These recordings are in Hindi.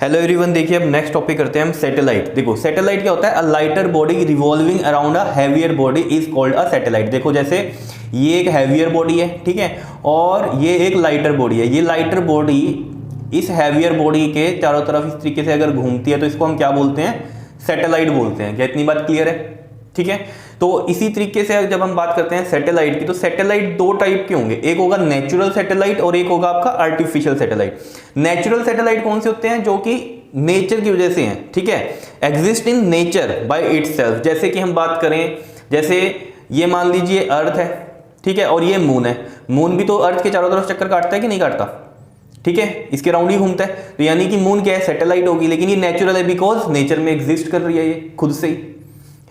हेलो एवरीवन, देखिए अब नेक्स्ट टॉपिक करते हैं हम सैटेलाइट। देखो सैटेलाइट क्या होता है, a lighter body revolving around a heavier body is called a satellite. देखो जैसे ये एक हैवियर बॉडी है, ठीक है, और ये एक लाइटर बॉडी है। ये लाइटर बॉडी इस हैवियर बॉडी के चारों तरफ इस तरीके से अगर घूमती है तो इसको हम क्या बोलते हैं, सैटेलाइट बोलते हैं। क्या इतनी बात क्लियर है? ठीक है, तो इसी तरीके से जब हम बात करते हैं सैटेलाइट की, तो सैटेलाइट दो टाइप के होंगे, एक होगा नेचुरल सैटेलाइट और एक होगा आपका आर्टिफिशियल सैटेलाइट। नेचुरल सैटेलाइट कौन से होते हैं? जो कि नेचर की वजह से हैं, ठीक है, exist in nature by itself. जैसे कि हम बात करें, जैसे ये मान लीजिए अर्थ है, ठीक है, और ये मून है। मून भी तो अर्थ के चारों तरफ चक्कर काटता है कि नहीं काटता? ठीक है, इसके राउंड ही घूमता है। तो यानी कि मून क्या है, सैटेलाइट होगी, लेकिन ये नेचुरल है बिकॉज नेचर में एग्जिस्ट कर रही है ये खुद से ही,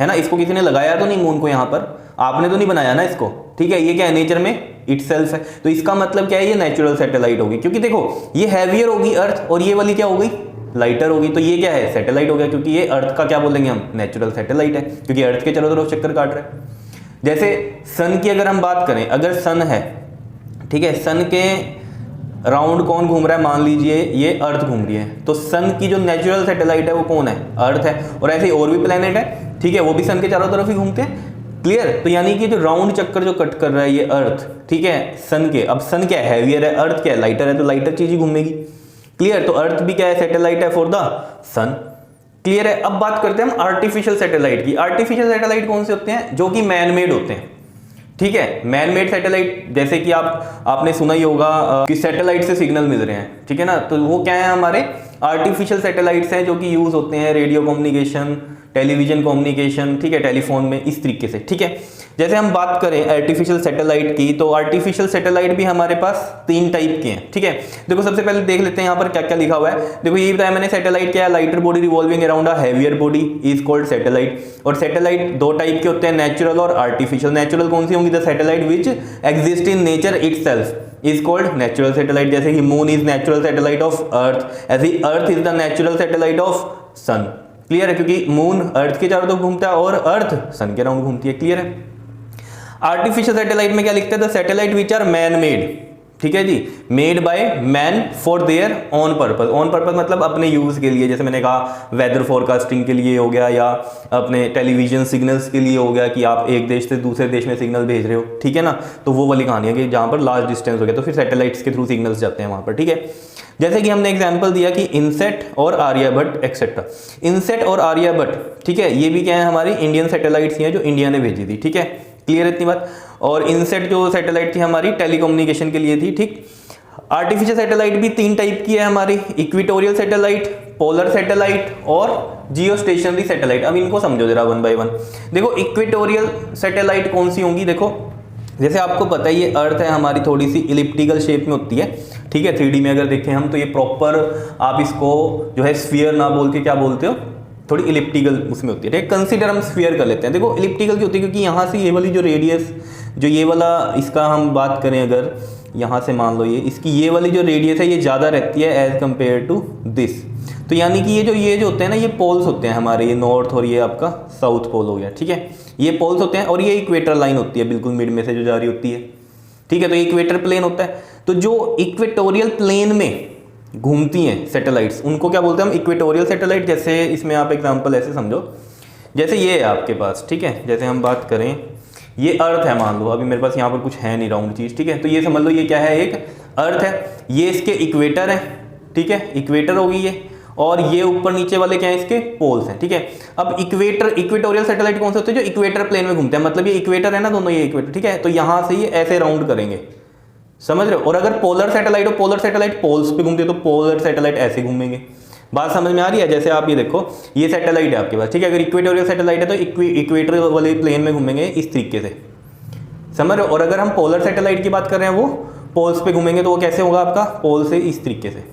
है ना। इसको किसी ने लगाया तो नहीं मून को, यहाँ पर आपने तो नहीं बनाया ना इसको, ठीक है। ये क्या है, नेचर में इटसेल्फ है। तो इसका मतलब क्या है, ये नेचुरल सैटेलाइट होगी, क्योंकि देखो ये हैवियर होगी अर्थ और ये वाली क्या हो गई, लाइटर होगी। तो ये क्या है, सैटेलाइट हो गया, क्योंकि ये अर्थ का क्या बोलेंगे हम, नेचुरल सैटेलाइट है, क्योंकि अर्थ के चारों तरफ चक्कर काट रहा है। जैसे सन की अगर हम बात करें, अगर सन है, ठीक है, सन के राउंड कौन घूम रहा है, मान लीजिए ये अर्थ घूम रही है, तो सन की जो नेचुरल सैटेलाइट है वो कौन है, अर्थ है। और ऐसे और भी प्लेनेट है, ठीक है, वो भी सन के चारों तरफ ही घूमते हैं। क्लियर? तो यानी कि जो राउंड चक्कर जो कट कर रहा है ये अर्थ, ठीक है, सन के। अब सन क्या है, हैवियर है, अर्थ क्या है, लाइटर है, तो लाइटर चीज ही घूमेगी। क्लियर? तो अर्थ भी क्या है, सैटेलाइट है फॉर द सन। क्लियर है? अब बात करते हैं हम आर्टिफिशियल सैटेलाइट की। आर्टिफिशियल सैटेलाइट कौन से होते हैं? जो कि मैन मेड होते हैं, ठीक है। मैन मेड सैटेलाइट, जैसे कि आपने सुना ही होगा कि सैटेलाइट से सिग्नल मिल रहे हैं, ठीक है ना, तो वो क्या है, हमारे आर्टिफिशियल सैटेलाइट्स हैं, जो कि यूज होते हैं रेडियो कम्युनिकेशन, टेलीविजन कम्युनिकेशन, ठीक है, टेलीफोन में, इस तरीके से, ठीक है। जैसे हम बात करें आर्टिफिशियल सैटेलाइट की, तो आर्टिफिशियल सैटेलाइट भी हमारे पास 3 टाइप के हैं, ठीक है। देखो सबसे पहले देख लेते हैं यहाँ पर क्या क्या लिखा हुआ है। देखो ये बताया मैंने, सैटेलाइट क्या है, lighter body revolving around a heavier body is called satellite. और सैटेलाइट दो टाइप के होते हैं, नेचुरल और आर्टिफिशियल। नेचुरल कौन सी होंगी, the satellite which exist in nature itself is called natural satellite. जैसे कि moon is natural satellite of earth, ऐसे ही earth is the natural satellite of sun. Clear है? क्योंकि मून अर्थ के चारों तरफ घूमता है और अर्थ सन के राउंड घूमती है। क्लियर है? आर्टिफिशियल सैटेलाइट में क्या लिखते हैं, the satellite which are man made, ठीक है जी, made by man for their own purpose. Own purpose मतलब अपने यूज के लिए, जैसे मैंने कहा वेदर फोरकास्टिंग के लिए हो गया, या अपने टेलीविजन सिग्नल्स के लिए हो गया, कि आप एक देश से दूसरे देश में सिग्नल भेज रहे हो, ठीक है ना, तो वो वाली कहानी है कि जहां पर लार्ज डिस्टेंस हो गया तो फिर सैटेलाइट्स के थ्रू सिग्नल्स जाते हैं वहां पर, ठीक है। जैसे कि हमने एग्जाम्पल दिया कि इनसेट और आर्यभट्ट एक्सेट्रा। इनसेट और आर्यभट्ट, ठीक है, ये भी क्या है, हमारी इंडियन सैटेलाइट्स हैं जो इंडिया ने भेजी थी, ठीक है। क्लियर है इतनी बात? और इनसेट जो सैटेलाइट थी हमारी टेलीकम्युनिकेशन के लिए थी, ठीक। आर्टिफिशियल सैटेलाइट भी 3 टाइप की है हमारी, इक्वेटोरियल सैटेलाइट, पोलर सैटेलाइट और जियो स्टेशनरी सैटेलाइट। अब इनको समझो जरा वन बाय वन। देखो इक्वेटोरियल सैटेलाइट कौन सी होंगी, देखो जैसे आपको पता है ये अर्थ है हमारी, थोड़ी सी इलिप्टिकल शेप में होती है, ठीक है। 3D में अगर देखें हम तो ये प्रॉपर, आप इसको जो है स्फीयर ना बोल के क्या बोलते हो, थोड़ी इलिप्टिकल उसमें होती है। कंसीडर हम स्फीयर कर लेते हैं। देखो इलिप्टिकल की होती है क्योंकि यहाँ से ये वाली जो रेडियस, जो ये वाला इसका हम बात करें, अगर यहाँ से मान लो ये इसकी ये वाली जो रेडियस है ये ज़्यादा रहती है एज कम्पेयर टू दिस। तो यानी कि ये जो होते हैं ना, ये पोल्स होते हैं हमारे, ये नॉर्थ और ये आपका साउथ पोल हो गया, ठीक है, ये पोल्स होते हैं। और ये इक्वेटर लाइन होती है बिल्कुल मिड में से जो जा रही होती है, ठीक है, तो इक्वेटर प्लेन होता है। तो जो इक्वेटोरियल प्लेन में घूमती हैं सैटेलाइट्स, उनको क्या बोलते हैं हम, इक्वेटोरियल सैटेलाइट। जैसे इसमें आप एग्जांपल ऐसे समझो, जैसे ये है आपके पास, ठीक है, जैसे हम बात करें ये अर्थ है, मान लो अभी मेरे पास यहाँ पर कुछ है नहीं राउंड चीज़, ठीक है, तो ये समझ लो ये क्या है, एक अर्थ है, ये इसके इक्वेटर है, ठीक है, इक्वेटर होगी ये, और ये ऊपर नीचे वाले क्या है, इसके पोल्स हैं, ठीक है। अब इक्वेटोरियल सैटेलाइट कौन से होते हैं, जो इक्वेटर प्लेन में घूमते हैं, मतलब ये इक्वेटर है ना दोनों, ये इक्वेटर, ठीक है, तो यहाँ से ये ऐसे राउंड करेंगे, समझ रहे हो। और अगर पोलर सैटेलाइट हो, पोलर सैटेलाइट पोल्स पे घूमते हैं, तो पोलर सैटेलाइट ऐसे घूमेंगे। बात समझ में आ रही है? जैसे आप ये देखो, ये सैटेलाइट है आपके पास, ठीक है, अगर इक्वेटोरियल सैटेलाइट है तो इक्वेटर वाले प्लेन में घूमेंगे इस तरीके से, समझ रहे हो। और अगर हम पोलर सैटेलाइट की बात कर रहे हैं, वो पोल्स पे घूमेंगे, तो वो कैसे होगा आपका, पोल से इस तरीके से।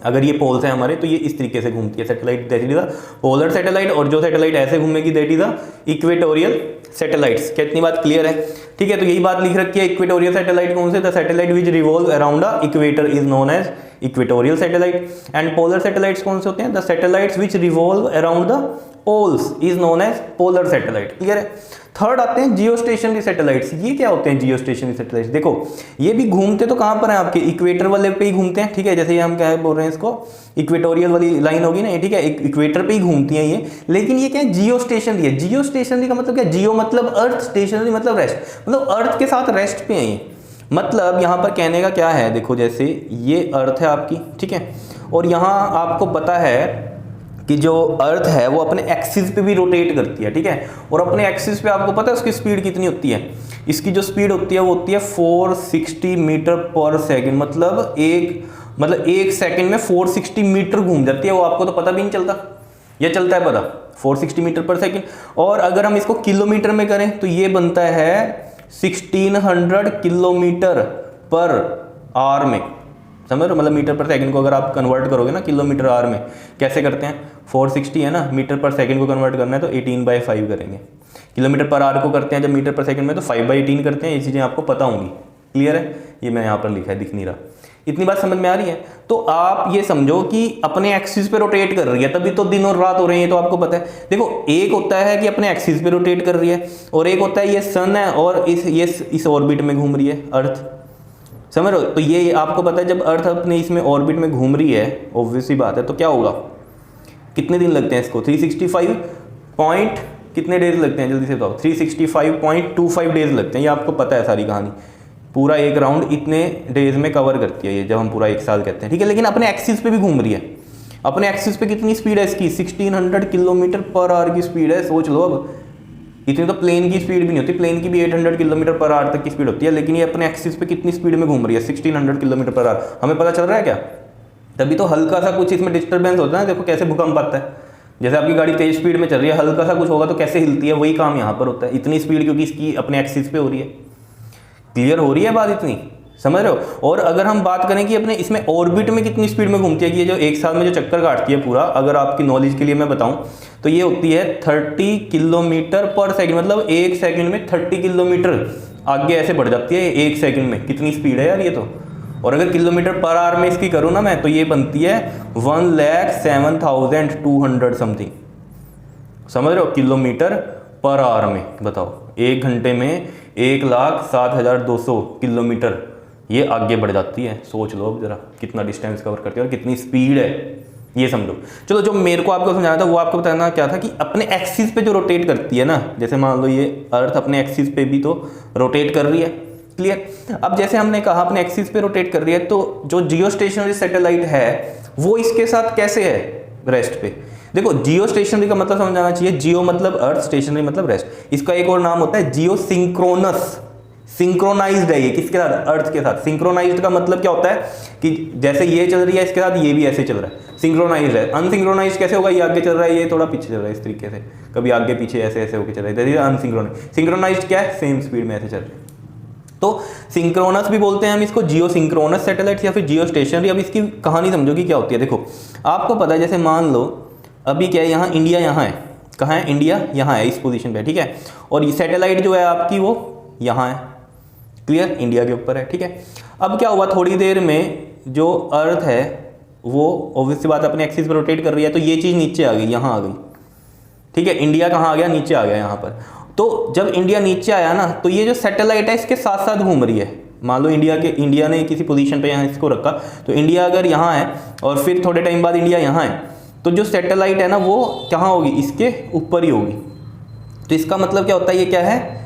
अगर ये पोल्स है हमारे तो ये इस तरीके से घूमती है satellite, that is the polar satellite. और जो सैटेलाइट ऐसे घूमेगी that is the equatorial satellites. क्या इतनी बात क्लियर है? ठीक है, तो यही बात लिख रखी है, इक्वेटोरियल सैटेलाइट कौन से, the satellite which revolve around the equator is known as equatorial satellite. And polar satellites कौन से होते हैं? The satellites which revolve around the poles is known as polar satellite. Clear है। थर्ड आते हैं जियो स्टेशनरी सैटेलाइट्स। ये क्या होते हैं जियो स्टेशनरी सैटेलाइट्स? देखो ये भी घूमते तो कहाँ पर हैं? आपके इक्वेटर वाले पे ही घूमते हैं, ठीक है। जैसे हम क्या बोल रहे हैं इसको, इक्वेटोरियल वाली लाइन होगी ना, ठीक है, इक्वेटर पे ही घूमती हैं ये। लेकिन ये क्या है? जियो स्टेशनरी है। जियो स्टेशनरी का मतलब क्या? जियो मतलब अर्थ, स्टेशनरी मतलब रेस्ट, मतलब अर्थ के साथ रेस्ट पे है ये। मतलब यहाँ पर कहने का क्या है, देखो जैसे ये अर्थ है आपकी, ठीक है, और यहाँ आपको पता है कि जो अर्थ है वो अपने एक्सिस पे भी रोटेट करती है, ठीक है। और अपने एक्सिस पे आपको पता है उसकी स्पीड कितनी होती है? इसकी जो स्पीड होती है वो होती है 460 मीटर पर सेकंड। मतलब एक सेकंड में 460 मीटर घूम जाती है। वो आपको तो पता भी नहीं चलता, ये चलता है पता, 460 मीटर पर सेकंड। और अगर हम इसको किलोमीटर में करें तो ये बनता है 1600 किलोमीटर पर आवर में। समझ रहे हो? मतलब मीटर पर सेकंड को अगर आप कन्वर्ट करोगे ना किलोमीटर आवर में, कैसे करते हैं? 460 है ना, मीटर पर सेकंड को कन्वर्ट करना है तो 18/5 करेंगे। किलोमीटर पर आवर को करते हैं जब मीटर पर सेकंड में तो 5/18 करते हैं। ये चीज़ें आपको पता होंगी। क्लियर है? ये मैं यहाँ पर लिखा है, दिख नहीं रहा। इतनी बात समझ में आ रही है? तो आप ये समझो कि अपने एक्सिस पे रोटेट कर रही है, तभी तो दिन और रात हो रही है, तो आपको पता है। देखो एक होता है कि अपने एक्सिस पे रोटेट कर रही है, और एक होता है ये सन है और इस ऑर्बिट में घूम रही है अर्थ। समझ रहे हो? तो ये आपको पता है जब अर्थ अपने इसमें ऑर्बिट में घूम रही है, ऑब्वियस सी बात है, तो क्या होगा? कितने दिन लगते हैं इसको? 365 पॉइंट कितने डेज लगते हैं? जल्दी से बताओ। 365.25 डेज लगते हैं। ये आपको पता है सारी कहानी। पूरा एक राउंड इतने डेज में कवर करती है ये, जब हम पूरा एक साल कहते हैं, ठीक है। लेकिन अपने एक्सिस पे भी घूम रही है। अपने एक्सिस पे कितनी स्पीड है इसकी? 1600 किलोमीटर पर आवर की स्पीड है। सोच लो, अब इतनी तो प्लेन की स्पीड भी नहीं होती। प्लेन की भी 800 किलोमीटर पर आवर तक की स्पीड होती है, लेकिन ये अपने एक्सिस पे कितनी स्पीड में घूम रही है? 1600 किलोमीटर पर आवर। हमें पता चल रहा है क्या? तभी तो हल्का सा कुछ इसमें डिस्टर्बेंस होता है। देखो कैसे भूकंप आता है। जैसे आपकी गाड़ी तेज स्पीड में चल रही है, हल्का सा कुछ होगा तो कैसे हिलती है, वही काम यहाँ पर होता है। इतनी स्पीड क्योंकि इसकी अपने एक्सिस पे हो रही है। क्लियर हो रही है बात इतनी? समझ रहे हो? और अगर हम बात करें कि अपने इसमें ऑर्बिट में कितनी स्पीड में घूमती है, कि ये जो एक साल में जो चक्कर काटती है पूरा, अगर आपकी नॉलेज के लिए मैं बताऊं तो ये होती है 30 किलोमीटर पर सेकंड। मतलब एक सेकंड में 30 किलोमीटर आगे ऐसे बढ़ जाती है एक सेकंड में। कितनी स्पीड है यार ये तो। और अगर किलोमीटर पर आवर में इसकी करूँ ना मैं, तो ये बनती है 1,07,200 समथिंग। समझ रहे हो? किलोमीटर पर आवर में बताओ, एक घंटे में 1,07,200 किलोमीटर ये आगे बढ़ जाती है। सोच लो अब जरा कितना डिस्टेंस कवर करती है और कितनी स्पीड है, ये समझो। चलो, जो मेरे को आपको समझाना था वो आपको बताना क्या था कि अपने एक्सिस पे जो रोटेट करती है ना, जैसे मान लो ये अर्थ अपने एक्सिस पे भी तो रोटेट कर रही है। क्लियर? अब जैसे हमने कहा अपने एक्सिस पे रोटेट कर रही है, तो जो जियो स्टेशनरी सैटेलाइट है वो इसके साथ कैसे है? रेस्ट पे। देखो जियो स्टेशनरी का मतलब समझाना चाहिए। जियो मतलब अर्थ, स्टेशनरी मतलब रेस्ट। इसका एक और नाम होता है जियो सिंक्रोनस। सिंक्रोनाइज्ड है ये किसके साथ? अर्थ के साथ। सिंक्रोनाइज्ड का मतलब क्या होता है कि जैसे ये चल रही है इसके साथ ये भी ऐसे चल रहा है, सिंक्रोनाइज्ड है। अनसिंक्रोनाइज्ड कैसे होगा? ये आगे चल रहा है ये थोड़ा पीछे चल रहा है, इस तरीके से कभी आगे पीछे ऐसे ऐसे होकर चल रहा है, अनसिंक्रोनाइज्ड। सिंक्रोनाइज्ड क्या है? सेम स्पीड में ऐसे चल रहे हैं। तो सिंक्रोनस भी बोलते हैं हम इसको, जियो सिंक्रोनस सैटेलाइट या फिर जियो स्टेशनरी। अब इसकी कहानी समझो कि क्या होती है। देखो आपको पता है, जैसे मान लो अभी क्या है, यहाँ इंडिया यहाँ है। कहाँ है? इंडिया यहाँ है, इस पोजीशन पे, ठीक है। और ये सैटेलाइट जो है आपकी वो यहाँ है। क्लियर? इंडिया के ऊपर है, ठीक है। अब क्या हुआ, थोड़ी देर में जो अर्थ है वो ऑब्वियस सी बात अपने एक्सिस पर रोटेट कर रही है, तो ये चीज़ नीचे आ गई, यहाँ आ गई, ठीक है। इंडिया कहाँ आ गया? नीचे आ गया यहाँ पर। तो जब इंडिया नीचे आया ना, तो ये जो सैटेलाइट है इसके साथ साथ घूम रही है। मान लो इंडिया ने किसी पोजीशन पे यहाँ इसको रखा, तो इंडिया अगर यहाँ है और फिर थोड़े टाइम बाद इंडिया यहाँ है, तो जो सैटेलाइट है ना वो कहाँ होगी? इसके ऊपर ही होगी। तो इसका मतलब क्या होता है? ये क्या है?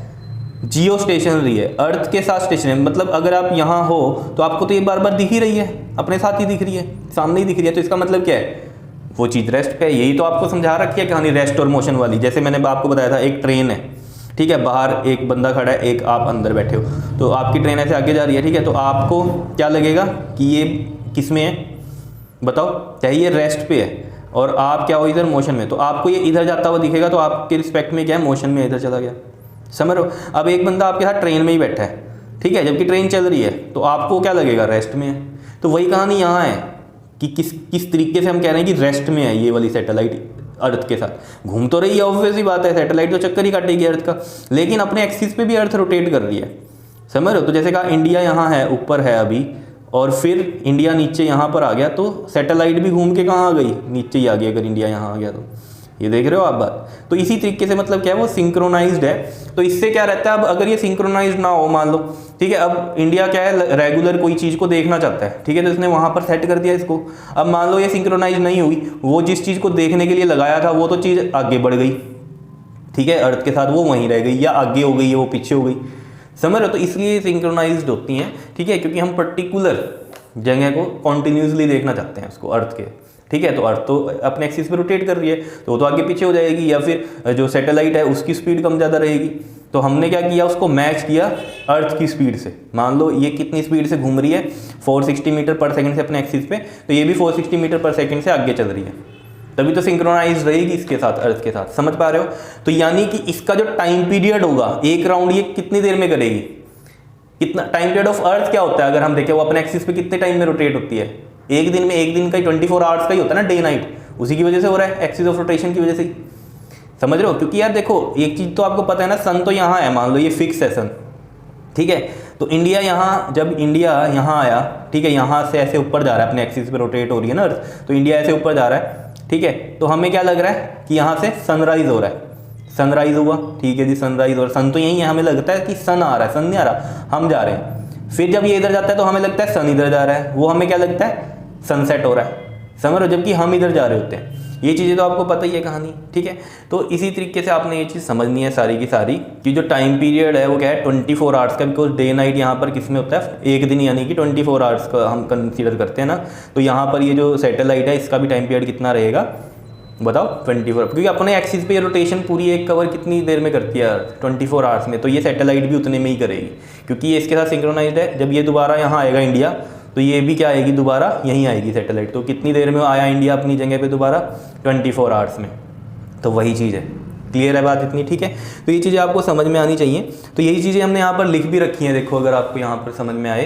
जियो स्टेशनरी है, अर्थ के साथ स्टेशनरी। मतलब अगर आप यहाँ हो तो आपको तो ये बार बार दिख ही रही है, अपने साथ ही दिख रही है, सामने ही दिख रही है। तो इसका मतलब क्या है? वो चीज़ रेस्ट पे है। यही तो आपको समझा रखी है कहानी, रेस्ट और मोशन वाली। जैसे मैंने आपको बताया था, एक ट्रेन है, ठीक है, बाहर एक बंदा खड़ा है, एक आप अंदर बैठे हो, तो आपकी ट्रेन ऐसे आगे जा रही है, ठीक है। तो आपको क्या लगेगा कि ये किस में है? बताओ। चाहे ये रेस्ट पे है और आप क्या हो इधर मोशन में, तो आपको ये इधर जाता हुआ दिखेगा, तो आपके रिस्पेक्ट में क्या है? मोशन में इधर चला गया। समझ रहे हो? अब एक बंदा आपके साथ ट्रेन में ही बैठा है, ठीक है, जबकि ट्रेन चल रही है, तो आपको क्या लगेगा? रेस्ट में है। तो वही कहानी यहाँ है कि किस तरीके से हम कह रहे हैं कि रेस्ट में है ये वाली सैटेलाइट अर्थ के साथ। घूम तो रही है, ऑब्वियस ही बात है, सैटेलाइट तो चक्कर ही काटेगी अर्थ का, लेकिन अपने एक्सिस पे भी अर्थ रोटेट कर रही है। समझ रहे हो? तो जैसे कहा इंडिया यहाँ है, ऊपर है अभी, और फिर इंडिया नीचे यहाँ पर आ गया, तो सैटेलाइट भी घूम के कहाँ आ गई, नीचे ही आ गई अगर इंडिया यहाँ आ गया तो। ये देख रहे हो आप बात। तो इसी तरीके से मतलब क्या है, वो सिंक्रोनाइज्ड है। तो इससे क्या रहता है, अब अगर ये सिंक्रोनाइज्ड ना हो मान लो, ठीक है, अब इंडिया क्या है, रेगुलर कोई चीज़ को देखना चाहता है, ठीक है, तो इसने वहाँ पर सेट कर दिया इसको। अब मान लो ये सिंक्रोनाइज नहीं हुई, वो जिस चीज़ को देखने के लिए लगाया था वो तो चीज़ आगे बढ़ गई, ठीक है, अर्थ के साथ वो वहीं रह गई, या आगे हो गई है वो पीछे हो गई, समझ रहे हो। तो इसलिए सिंक्रोनाइज्ड होती हैं, ठीक है, क्योंकि हम पर्टिकुलर जगह को कॉन्टिन्यूसली देखना चाहते हैं उसको, अर्थ के, ठीक है। तो अर्थ तो अपने एक्सिस पे रोटेट कर रही है, तो वो तो आगे पीछे हो जाएगी, या फिर जो सैटेलाइट है उसकी स्पीड कम ज़्यादा रहेगी। तो हमने क्या किया, उसको मैच किया अर्थ की स्पीड से। मान लो ये कितनी स्पीड से घूम रही है, 460 मीटर पर सेकंड से अपने एक्सिस पे, तो ये भी 460 मीटर पर सेकंड से आगे चल रही है, तभी तो सिंक्रोनाइज रहेगी इसके साथ, अर्थ के साथ, समझ पा रहे हो। तो यानी कि इसका जो टाइम पीरियड होगा, एक राउंड ये कितनी देर में करेगी, कितना टाइम पीरियड ऑफ अर्थ क्या होता है, अगर हम देखें वो अपने एक्सिस पे कितने टाइम में रोटेट होती है, एक दिन में, एक दिन का 24 आवर्स का ही होता है ना, डे नाइट, उसी की वजह से हो रहा है, एक्सिस ऑफ रोटेशन की वजह से, समझ रहे हो। क्योंकि यार देखो एक चीज़ तो आपको पता है ना, सन तो यहाँ है, मान लो ये फिक्स है सन, ठीक है, तो इंडिया यहाँ, जब इंडिया यहाँ आया, ठीक है, यहाँ से ऐसे ऊपर जा रहा है, अपने एक्सिस पे रोटेट हो रही है ना अर्थ, तो इंडिया ऐसे ऊपर जा रहा है, ठीक है, तो हमें क्या लग रहा है कि यहाँ से सनराइज हो रहा है, सनराइज हुआ, ठीक है जी, सनराइज, और सन तो यही है, हमें लगता है कि सन आ रहा है, सन नहीं आ रहा, हम जा रहे हैं। फिर जब ये इधर जाता है तो हमें लगता है सन इधर जा रहा है, वो हमें क्या लगता है, सनसेट हो रहा है, समझ लो, जबकि हम इधर जा रहे होते हैं। ये चीज़ें तो आपको पता ही है कहानी, ठीक है। तो इसी तरीके से आपने ये चीज़ समझनी है सारी की सारी, कि जो टाइम पीरियड है वो क्या है, 24 आवर्स का, बिकॉज डे नाइट यहाँ पर किस में होता है, एक दिन, यानी कि 24 आवर्स का हम कंसीडर करते हैं ना। तो यहाँ पर ये जो सैटेलाइट है इसका भी टाइम पीरियड कितना रहेगा बताओ, 24, क्योंकि अपने एक्सिस पे रोटेशन पूरी एक कवर कितनी देर में करती है, 24 आवर्स में, तो ये सैटेलाइट भी उतने में ही करेगी, क्योंकि ये इसके साथ सिंक्रोनाइज्ड है। जब ये दोबारा यहाँ आएगा इंडिया, तो ये भी क्या आएगी, दोबारा यहीं आएगी सैटेलाइट। तो कितनी देर में आया इंडिया अपनी जगह पे दोबारा, 24 आवर्स में। तो वही चीज़ है, क्लियर है बात इतनी, ठीक है। तो ये चीज़ें आपको समझ में आनी चाहिए। तो यही चीज़ें हमने यहाँ पर लिख भी रखी हैं, देखो अगर आपको यहाँ पर समझ में आए।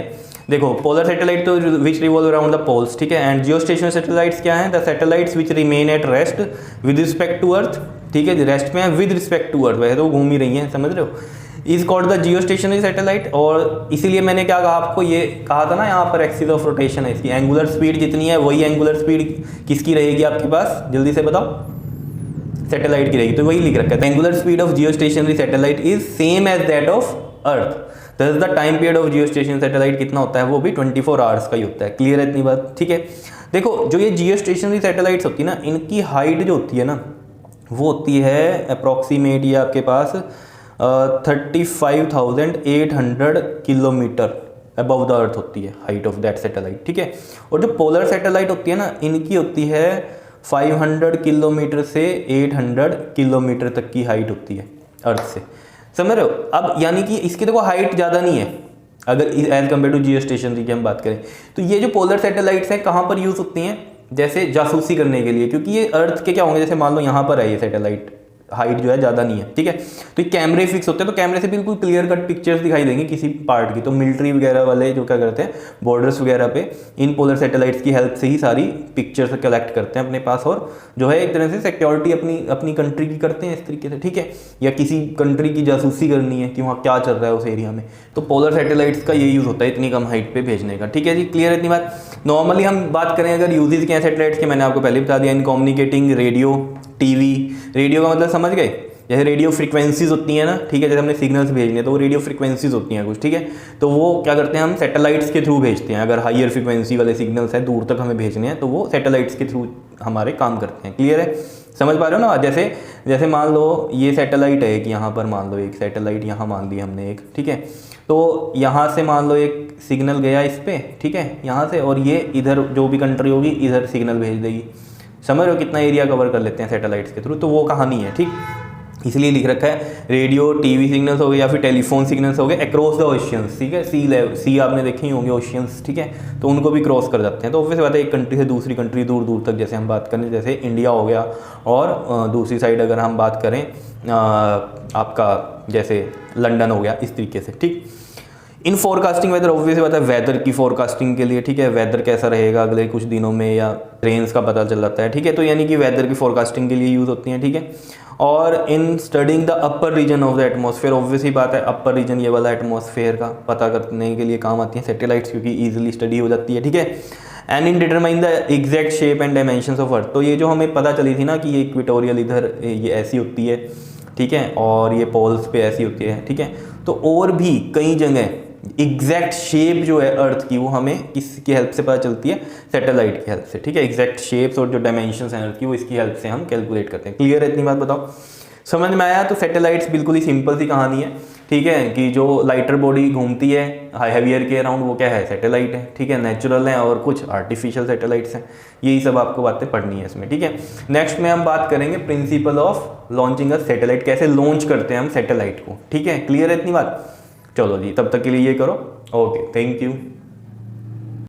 देखो पोलर सैटेलाइट तो which revolve around the poles, ठीक है, एंड जियो स्टेशनरी सैटेलाइट्स क्या हैं, the satellites which remain at rest with respect to earth, ठीक है, रेस्ट में है विद रिस्पेक्ट टू अर्थ, वैसे तो घूम ही रही हैं, समझ रहे हो, is called the Jio stationery satellite. और इसीलिए मैंने क्या कहा आपको, ये कहा था ना यहाँ पर एक्सिस ऑफ रोटेशन है, इसकी एंगुलर स्पीड जितनी है वही एंगुलर स्पीड किसकी रहेगी आपके पास, जल्दी से बताओ, सैटेलाइट की रहेगी। तो वही लिख रखा है, angular speed of geostationary satellite is same as that of earth, thus the time period of geo station satellite कितना होता है, वो भी 24 आवर्स का ही होता है। क्लियर है इतनी बात, ठीक है। देखो जो ये जियो स्टेशनरी सैटेलाइट्स होती है ना, इनकी हाइट जो होती है ना, वो होती है अप्रॉक्सीमेट ये आपके पास 35,800 किलोमीटर अबव द अर्थ होती है हाइट ऑफ दैट सैटेलाइट, ठीक है। और जो पोलर सैटेलाइट होती है ना, इनकी होती है 500 किलोमीटर से 800 किलोमीटर तक की हाइट होती है अर्थ से, समझ रहे हो। अब यानी कि इसकी देखो हाइट ज़्यादा नहीं है अगर as compared to geostationary की हम बात करें। तो ये जो पोलर सैटेलाइट्स हैं कहाँ पर यूज़ होती हैं, जैसे जासूसी करने के लिए, क्योंकि ये अर्थ के क्या होंगे, जैसे मान लो यहाँ पर है ये सैटेलाइट, हाइट जो है ज़्यादा नहीं है, ठीक है, तो ये कैमरे फिक्स होते हैं, तो कैमरे से बिल्कुल क्लियर कट पिक्चर्स दिखाई देंगी किसी पार्ट की। तो मिलिट्री वगैरह वाले जो क्या करते हैं, बॉर्डर्स वगैरह पे इन पोलर सैटेलाइट्स की हेल्प से ही सारी पिक्चर्स कलेक्ट करते हैं अपने पास, और जो है एक तरह से सिक्योरिटी अपनी कंट्री की करते हैं इस तरीके से, ठीक है। या किसी कंट्री की जासूसी करनी है कि वहाँ क्या चल रहा है उस एरिया में, तो पोलर सैटेलाइट्स का ये यूज़ होता है इतनी कम हाइट पर भेजने का, ठीक है जी। क्लियर है इतनी बात। नॉर्मली हम बात करें अगर यूजेज क्या है सैटेलाइट्स के, मैंने आपको पहले बता दिया, इन कम्युनिकेटिंग रेडियो टीवी। रेडियो का मतलब समझ गए, जैसे रेडियो फ्रीक्वेंसीज होती हैं ना, ठीक है, जैसे हमने सिग्नल्स भेजने तो वो रेडियो फ्रीक्वेंसीज होती हैं कुछ, ठीक है, तो वो क्या करते हैं हम सैटेलाइट्स के थ्रू भेजते हैं। अगर हायर फ्रीक्वेंसी वाले सिग्नल्स हैं दूर तक हमें भेजने हैं तो वो सैटेलाइट्स के थ्रू हमारे काम करते हैं। क्लियर है, समझ पा रहे हो ना। जैसे मान लो ये सैटेलाइट है एक, यहाँ पर मान लो एक सैटेलाइट यहाँ मान ली हमने एक, ठीक है, तो यहाँ से मान लो एक सिग्नल गया इस पर, ठीक है, यहाँ से, और ये इधर जो भी कंट्री होगी इधर सिग्नल भेज देगी। समझ रहे हो कितना एरिया कवर कर लेते हैं सैटेलाइट्स के थ्रू, तो वो कहानी है, ठीक। इसलिए लिख रखा है रेडियो टीवी सिग्नल्स हो गए या फिर टेलीफोन सिग्नल्स हो गए अक्रॉस द ओशियंस, ठीक है, सी आपने देखे ही होंगे ओशियंस, ठीक है, तो उनको भी क्रॉस कर जाते हैं। तो ऑब्वियस बात है एक कंट्री से दूसरी कंट्री दूर दूर तक, जैसे हम बात करें जैसे इंडिया हो गया, और दूसरी साइड अगर हम बात करें आपका जैसे लंदन हो गया, इस तरीके से, ठीक। इन फोरकास्टिंग वेदर, ऑब्वियस बात है वेदर की फोरकास्टिंग के लिए, ठीक है, वेदर कैसा रहेगा अगले कुछ दिनों में, या ट्रेन्स का पता चल जाता है, ठीक है, तो यानी कि वेदर की फोरकास्टिंग के लिए यूज़ होती हैं, ठीक है। और in studying the upper region of the atmosphere, obviously बात है अपर रीजन ये वाला एटमॉस्फेयर का पता करने के लिए काम आती हैं सैटेलाइट्स, क्योंकि ईजिली स्टडी हो जाती है, ठीक है। And in determine the exact shape and dimensions of earth, तो ये जो हमें पता चली थी ना कि ये इक्वेटोरियल इधर ये ऐसी होती है, ठीक है, और ये पोल्स पे ऐसी होती है, ठीक है। तो और भी कई जगह एग्जैक्ट शेप जो है अर्थ की वो हमें किसकी हेल्प से पता चलती है, सैटेलाइट की हेल्प से, ठीक है। एग्जैक्ट शेप्स और जो डायमेंशंस हैं अर्थ की वो इसकी हेल्प से हम कैलकुलेट करते हैं। क्लियर है इतनी बात, बताओ समझ में आया। तो सैटेलाइट्स बिल्कुल ही सिंपल सी कहानी है, ठीक है, कि जो लाइटर बॉडी घूमती है हैवियर के अराउंड वो क्या है, सैटेलाइट है, ठीक है। नेचुरल है और कुछ आर्टिफिशियल सैटेलाइट्स हैं, यही सब आपको बातें पढ़नी है इसमें, ठीक है। नेक्स्ट में हम बात करेंगे principle of launching a satellite, कैसे लॉन्च करते हैं हम सैटेलाइट को, ठीक है। क्लियर है इतनी बात, चलो जी तब तक के लिए ये करो, ओके थैंक यू।